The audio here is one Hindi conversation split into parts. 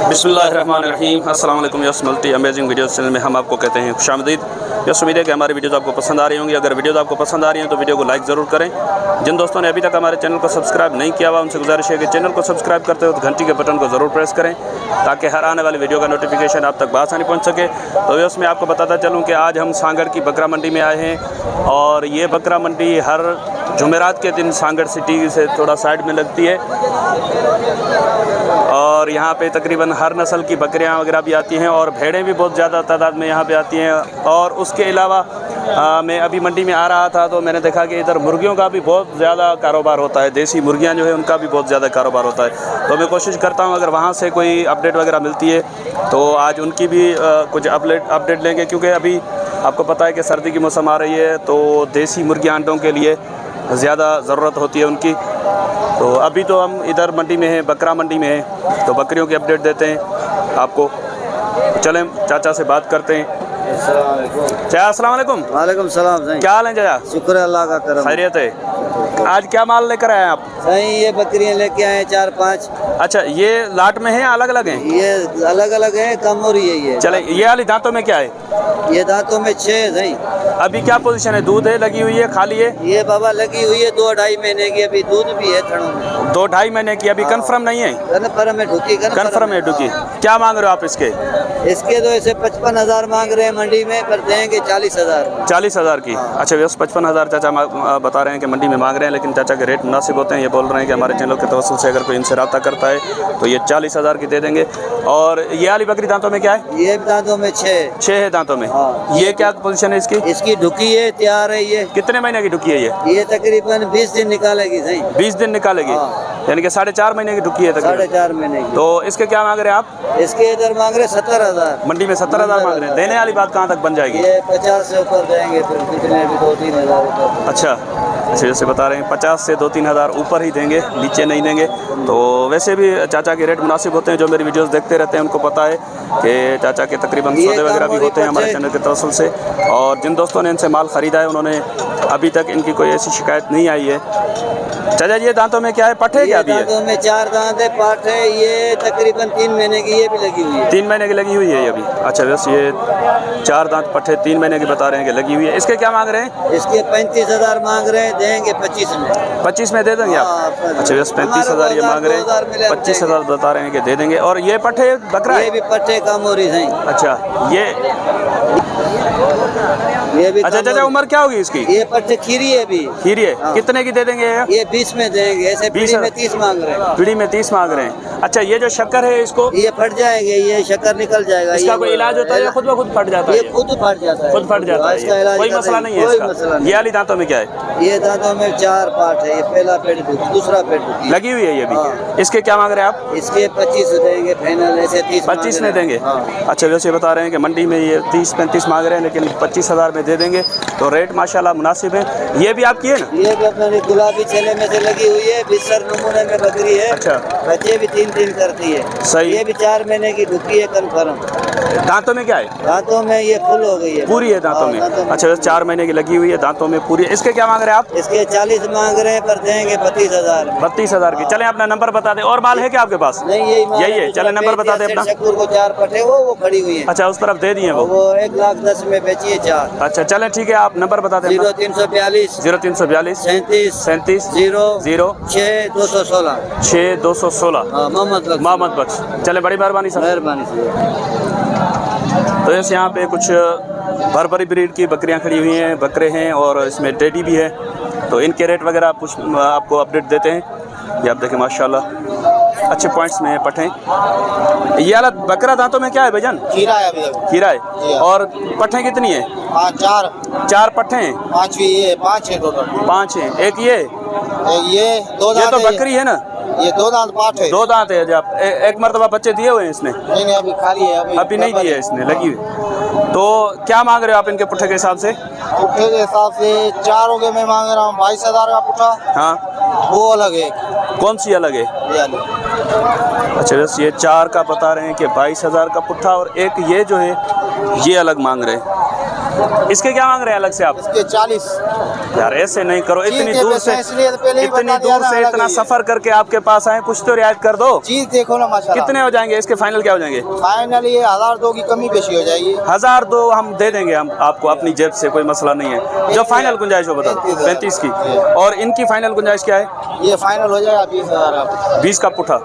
बिस्मिल्लाहिर्रहमानिर्रहीम। अस्सलाम वालेकुम। Yes multi amazing video channel में हम आपको कहते हैं खुशामदीद। यस उम्मीद है कि हमारी वीडियोज़ आपको पसंद आ रही होंगी। अगर वीडियोज़ आपको पसंद आ रही हैं तो वीडियो को लाइक ज़रूर करें। जिन दोस्तों ने अभी तक हमारे चैनल को सब्सक्राइब नहीं किया हुआ उनसे गुजारिश है कि चैनल को सब्सक्राइब करते हो तो घंटी के बटन को ज़रूर प्रेस करें ताकि हर आने वाली वीडियो का नोटिफिकेशन आप तक बआसानी पहुँच सके। तो यस मैं आपको बताता चलूँ कि आज हम सांगड़ की बकरा मंडी में आए हैं और ये बकरा मंडी हर जुमेरात के दिन सांगड़ सिटी से थोड़ा साइड में लगती है और यहाँ पे तकरीबन हर नस्ल की बकरियाँ वगैरह भी आती हैं और भेड़ें भी बहुत ज़्यादा तादाद में यहाँ पे आती हैं। और उसके अलावा मैं अभी मंडी में आ रहा था तो मैंने देखा कि इधर मुर्गियों का भी बहुत ज़्यादा कारोबार होता है। देसी मुर्गियाँ जो है उनका भी बहुत ज़्यादा कारोबार होता है। तो मैं कोशिश करता हूँ अगर वहाँ से कोई अपडेट वगैरह मिलती है तो आज उनकी भी कुछ अपडेट लेंगे, क्योंकि अभी आपको पता है कि सर्दी की मौसम आ रही है तो देसी मुर्गियाँ अंडों के लिए ज़्यादा ज़रूरत होती है उनकी। तो अभी तो हम इधर मंडी में हैं, बकरा मंडी में हैं, तो बकरियों की अपडेट देते हैं आपको। चलें चाचा से बात करते हैं। चाचा अस्सलाम वालेकुम। वालेकुम सलाम। क्या हाल है चाचा? शुक्र है अल्लाह का करम। खैरियत है। आज क्या माल लेकर आए हैं आप? सही ये बकरियां लेके आए 4-5। अच्छा, ये लाट में है या अलग अलग हैं? ये अलग अलग है, कम हो रही है ये। चले, ये वाली दांतों में क्या है? ये दांतों में 6 सही। अभी क्या पोजीशन है? दूध है, लगी हुई है, खाली है? ये बाबा लगी हुई है 2-2.5 महीने की, अभी दूध भी है थनों में। 2-2.5 महीने की अभी कंफर्म नहीं है? कन्फर्म है, ढुकी कंफर्म है ढुकी। क्या मांग रहे हो आप इसके? इसके तो ऐसे 55,000 मांग रहे हैं मंडी में, पर देंगे 40,000। 40,000 की? अच्छा, बस 55,000 चाचा बता रहे हैं कि मंडी में मांग रहे हैं, लेकिन चाचा के रेट मुनासिब होते हैं। ये बोल रहे हैं कि हमारे चैनल के तवस्सुल से अगर कोई इनसे रब्ता करता है तो ये 40,000 की दे देंगे। और ये वाली बकरी दांतों में क्या है? ये दांतों में 6 है दांतों में। हाँ। ये क्या पोजीशन है इसकी? इसकी ढुकी है, तैयार है। ये कितने महीने की ढुकी है ये तकरीबन 20 दिन निकालेगी सही। 20 दिन निकालेगी। हाँ। यानी कि 4.5 महीने की ढुकी है तकरीबन। 4.5 महीने की। तो इसके क्या मांग रहे हैं आप? इसके इधर मांग रहे 70,000। मंडी में 70,000 मांग रहे हैं। देने वाली बात कहाँ तक बन जाएगी? ये 50 से ऊपर देंगे, फिर कितने भी 2-3 हज़ार ऊपर। अच्छा, जैसे बता रहे हैं 50 से 2-3 हज़ार ऊपर ही देंगे, नीचे नहीं देंगे। तो वैसे भी चाचा के रेट मुनासिब होते हैं। जो मेरी वीडियोस देखते रहते हैं उनको पता है कि चाचा के तकरीबन सौदे वगैरह भी होते हैं हमारे चैनल के तवस्सुल से। और जिन दोस्तों ने इनसे माल ख़रीदा है उन्होंने अभी तक इनकी कोई ऐसी शिकायत नहीं आई है। चाचा ये दांतों में क्या है? पट्टे क्या? दांतों में 4 दांत है, पाठ है। ये तकरीबन 3 महीने की, ये भी लगी हुई है। 3 महीने की लगी हुई है ये अभी। अच्छा, बस ये 4 दांत पट्टे 3 महीने की बता रहे हैं कि लगी हुई है। इसके क्या मांग रहे हैं? इसके 35,000 मांग रहे हैं, देंगे 25 में। 25 में दे देंगे आप? अच्छा, बस 35,000 ये मांग रहे हैं, 25,000 बता रहे हैं कि दे देंगे। और ये पट्टे बकरा है? ये भी पट्टे कम हो रही है। अच्छा, ये भी। अच्छा चाचा, उम्र क्या होगी इसकी? ये पट्टे खीरी है अभी। खीरी है। हाँ। कितने की दे देंगे ये 20 में देंगे। ऐसे पीढ़ी में 30 मांग रहे हैं। पीढ़ी में 30 मांग रहे हैं। अच्छा, ये जो शक्कर है इसको? ये फट जाएंगे, ये शक्कर निकल जाएगा। इसका कोई इलाज होता है या खुद ब खुद फट जाता है? ये खुद फट जाता है। खुद फट जाता है। इसका इलाज कोई मसला नहीं है इसका? ये वाली दांतों में क्या है? ये दांतों में 4 पार्ट है। ये पहला पेट दूसरा पेट लगी हुई है ये भी। हाँ। इसके क्या मांग रहे हैं आप? इसके 25 देंगे फाइनल, ऐसे 30 25 में देंगे। हाँ। अच्छा, वैसे बता रहे हैं कि मंडी में ये 30-35 मांग रहे हैं, लेकिन 25,000 में दे देंगे। तो रेट माशाल्लाह मुनासिब है। ये भी आपकी है ना? ये भी अपने गुलाबी छेले में से लगी हुई है, बिस्तर नमूने में बकरी है। अच्छा, बच्चे भी 3-3 करती है। सही। ये भी 4 महीने की ढुकी है कन्फर्म। दांतों में क्या है? दांतों में ये फुल हो गई है, पूरी है दांतों में। अच्छा, बस 4 महीने की लगी हुई है, दांतों में पूरी। इसके क्या मांग रहे हैं आप? इसके 40 मांग रहे हैं, पर देंगे 32,000। 32,000 की। चलें अपना नंबर बता दें। और माल है क्या आपके पास? नहीं, यही है। चले नंबर बता दें अपना। शकूर को 4 पट्टे वो खड़ी हुई है। अच्छा, उस तरफ दे दिए वो 1,10,000 में बेचिए 4। अच्छा, चलें ठीक है, आप नंबर बता दें। 0342 0342 37 0 6 216 6 216 मोहम्मद बख्श। चले, बड़ी मेहरबानी सर। मेहरबानी से। तो जैसे यहाँ पे कुछ बर्बरी ब्रीड की बकरियाँ खड़ी हुई हैं, बकरे हैं और इसमें टेडी भी है। तो इनके रेट वगैरह कुछ आपको अपडेट देते हैं। ये आप देखें माशाल्लाह अच्छे पॉइंट्स में पट्टे। ये वाला बकरा दांतों में क्या है भाईजान? खीरा है अभी। खीरा है। और पट्टे कितनी है? 4 पट्टे हैं। 5 भी ये 5 है टोटल। 5 हैं। एक ये 2 ये तो बकरी है ना? ये 2 दांत पाठ है। 2 दांत है। जब एक मरतबा बच्चे दिए हुए हैं इसने? नहीं, अभी खाली है। अभी नहीं दिए इसने, लगी हुई। तो क्या मांग रहे हो आप इनके पुट्ठे के हिसाब से? पुट्ठे के हिसाब से 4 हो गए, मैं मांग रहा हूँ 22,000 का पुट्ठा। हाँ, वो अलग है। कौन सी अलग है? अच्छा, बस ये 4 का बता रहे हैं कि 22,000 का पुट्ठा, और एक ये जो है ये अलग मांग रहे हैं। इसके क्या मांग रहे हैं अलग से आप? इसके 40। यार ऐसे नहीं करो, इतनी दूर से इतना सफर करके आपके पास आए, कुछ तो रियायत कर दो। चीज देखो ना माशाल्लाह। कितने हो जाएंगे इसके? फाइनल क्या हो जाएंगे? फाइनल ये 1002 की कमी पेशी हो जाएगी। 1002 हम दे देंगे, हम आपको अपनी जेब से, कोई मसला नहीं है। जो फाइनल गुंजाइश हो बता दो। 35 की। और इनकी फाइनल गुंजाइश क्या है? ये फाइनल हो जाएगा 20,000। 20 का पुट्ठा।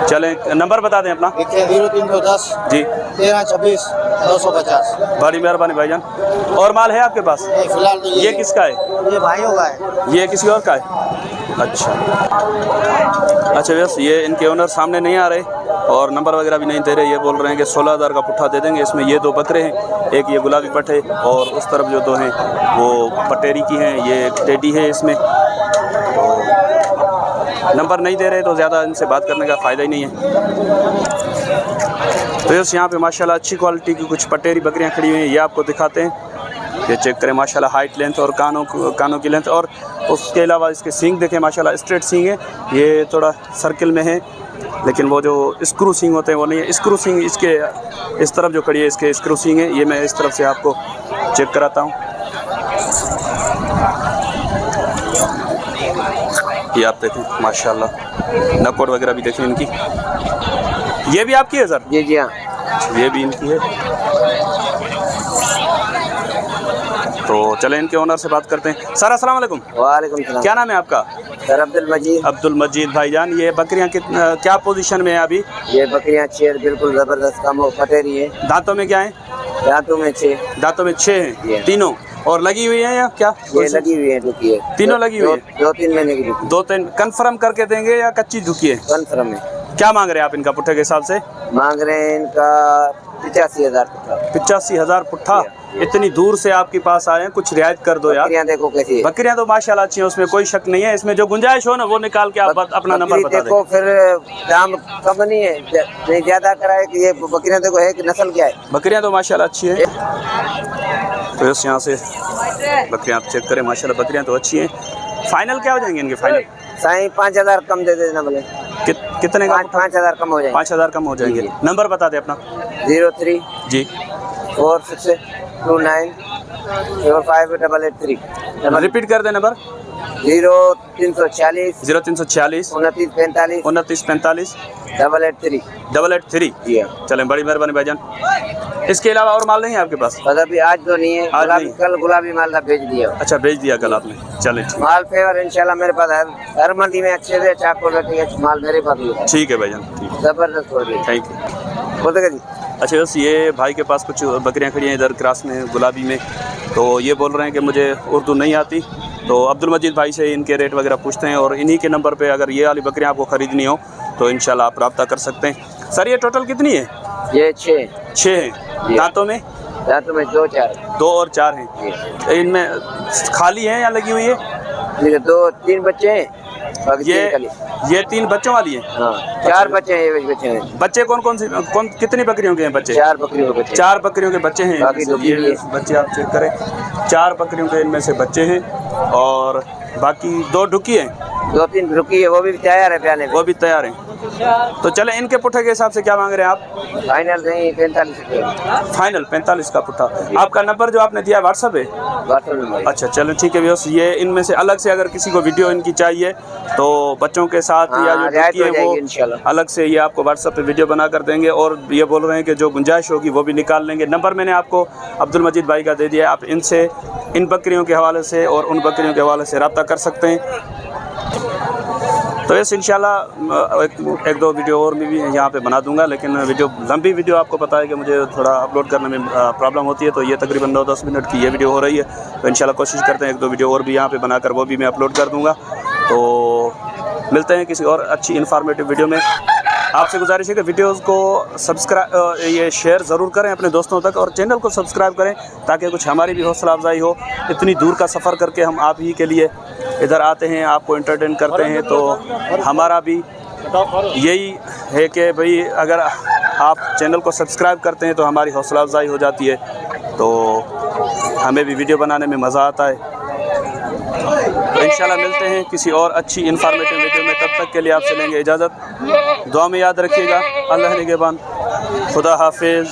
चलें, नंबर बता दें अपना। 0310 जी 1326 950। बड़ी मेहरबानी भाईजान। और माल है आपके पास? फिलहाल तो ये किसका है? ये भाइयों का है। ये किसी और का है? अच्छा अच्छा बस ये इनके ओनर सामने नहीं आ रहे और नंबर वगैरह भी नहीं दे रहे। ये बोल रहे हैं कि 16,000 का पुट्ठा दे देंगे। इसमें ये 2 बकरे हैं, एक ये गुलाबी पट है और उस तरफ जो 2 हैं वो पटेरी की हैं, ये एक टेडी है। इसमें तो नंबर नहीं दे रहे तो ज़्यादा इनसे बात करने का फ़ायदा ही नहीं है। तो बस यहाँ पे माशाल्लाह अच्छी क्वालिटी की कुछ पटेरी बकरियाँ खड़ी हुई हैं, ये आपको दिखाते हैं। ये चेक करें माशाल्लाह, हाइट लेंथ और कानों की लेंथ, और उसके अलावा इसके सींग देखें माशाल्लाह स्ट्रेट सींग है। ये थोड़ा सर्किल में है लेकिन वो जो स्क्रू सींग होते हैं वो नहीं है। स्क्रू सींग इसके इस तरफ जो खड़ी है इसके स्क्रू सींग है। ये मैं इस तरफ से आपको चेक कराता हूँ। ये आप देखें माशाल्लाह, नकोट वगैरह भी देखें इनकी। ये भी आपकी है सर? जी जी हाँ, ये भी इनकी है। तो चले इनके ओनर से बात करते हैं। सर अस्सलाम वालेकुम। वालेकुम सलाम। क्या नाम है आपका? सर अब्दुल मजीद। अब्दुल मजीद भाईजान, ये बकरियां क्या पोजीशन में है अभी? ये बकरियां 6 बिल्कुल जबरदस्त कम पटेरी है। दांतों में क्या है? दांतों में 6। दांतों में 6 हैं तीनों, और लगी हुई है या क्या? ये लगी हुई है, दुखी है। तीनों लगी हुई है। 2-3 महीने की दुखी। 2-3 कंफर्म करके देंगे या कच्ची दुखी है? कंफर्म है। क्या मांग रहे हैं आप इनका पुट्ठे के हिसाब से? मांग रहे हैं इनका 85,000 पुट्ठा। 85,000 पुट्ठा। इतनी दूर से आपके पास आए हैं, कुछ रियायत कर दो यार। बकरियां देखो कैसी है। बकरियां तो माशाल्लाह अच्छी हैं, उसमें कोई शक नहीं है। इसमें जो गुंजाइश हो ना वो निकाल के आप अपना नंबर बता देखो, फिर दाम कम नहीं है, नहीं ज्यादा कराए कि ये बकरियां देखो है कि नस्ल क्या है। बकरियां तो माशाल्लाह अच्छी है। तो इस यहाँ से बकरियां आप चेक करें माशाल्लाह, बकरियां तो अच्छी हैं। फाइनल क्या हो जाएंगे इनके? फाइनल साईं 5,000 कम दे देना बोले। कितने का? 5,000 कम हो जाएंगे। 5,000 कम हो जाएंगे। नंबर बता दे अपना। 03 जी 4629 4583। रिपीट कर दे नंबर। 0340 0340 2945 2945 883 883। जी हाँ। चलें, बड़ी मेहरबानी भाईजान। इसके अलावा और माल नहीं है आपके पास? बस अभी आज तो नहीं है, कल गुलाबी माल भेज दिया। अच्छा, भेज दिया कल आपने। चलें ठीक, माल फेवर इंशाल्लाह मेरे पास हर मंडी में अच्छे से चाको माल मेरे पास ही है। ठीक है भाईजान, ठीक है, जबरदस्त हो गई। Thank you. बोलते जी। अच्छा बस ये भाई के पास कुछ बकरियां खड़ी हैं इधर क्रास में, गुलाबी में। तो ये बोल रहे हैं कि मुझे उर्दू नहीं आती, तो अब्दुल मजीद भाई से इनके रेट वगैरह पूछते हैं और इन्हीं के नंबर पे अगर ये वाली बकरियां आपको ख़रीदनी हो तो इंशाल्लाह आप रब्ता कर सकते हैं। सर ये टोटल कितनी है? ये 6 हैं। दांतों में? दांतों में 2 और 4 हैं। इनमें खाली हैं या लगी हुई है? 2-3 बच्चे हैं। ये 3 बच्चों वाली है? हाँ, 4 बच्चे हैं। ये बच्चे हैं। बच्चे कौन कितनी बकरियों के हैं बच्चे? 4 बकरियों के बच्चे। 4 बकरियों के बच्चे हैं। ये बच्चे आप चेक करें, 4 बकरियों के इनमें से बच्चे हैं और बाकी 2 ढुकी हैं। 2-3 रुकी है, वो भी तैयार है ब्याने में। वो भी तैयार हैं। तो चले इनके पुट्ठे के हिसाब से क्या मांग रहे हैं आप? फाइनल नहीं 45। फाइनल 45 का पुट्ठा। आपका नंबर जो आपने दिया व्हाट्सएप है? व्हाट्सएप। अच्छा चलो ठीक है व्यवस्था। ये इनमें से अलग से अगर किसी को वीडियो इनकी चाहिए तो बच्चों के साथ या जो ढुकी है वो अलग से ये आपको व्हाट्सएप पे वीडियो बना कर देंगे और ये बोल रहे हैं कि जो गुंजाइश होगी वो भी निकाल लेंगे। नंबर मैंने आपको अब्दुल मजीद भाई का दे दिया, आप इनसे इन बकरियों के हवाले से और उन बकरियों के हवाले से रब्ता कर सकते हैं। तो ऐसे इंशाल्लाह एक 2 वीडियो और भी यहाँ पे बना दूंगा, लेकिन लंबी वीडियो आपको पता है कि मुझे थोड़ा अपलोड करने में प्रॉब्लम होती है। तो ये तकरीबन 9-10 मिनट की ये वीडियो हो रही है, तो इंशाल्लाह कोशिश करते हैं 1-2 वीडियो और भी यहाँ पे बनाकर वो भी मैं अपलोड कर दूँगा। तो मिलते हैं किसी और अच्छी इन्फॉर्मेटिव वीडियो में। आपसे गुजारिश है कि वीडियोस को ये शेयर ज़रूर करें अपने दोस्तों तक और चैनल को सब्सक्राइब करें ताकि कुछ हमारी भी हौसला अफजाई हो। इतनी दूर का सफ़र करके हम आप ही के लिए इधर आते हैं, आपको एंटरटेन करते हैं, तो हमारा भी यही है कि भाई अगर आप चैनल को सब्सक्राइब करते हैं तो हमारी हौसला अफजाई हो जाती है, तो हमें भी वीडियो बनाने में मज़ा आता है। तो इंशाल्लाह मिलते हैं किसी और अच्छी इन्फॉर्मेटिव वीडियो में। तब तक के लिए आपसे लेंगे इजाज़त। दुआ में याद रखिएगा। अल्लाह निगहबान। खुदा हाफिज़।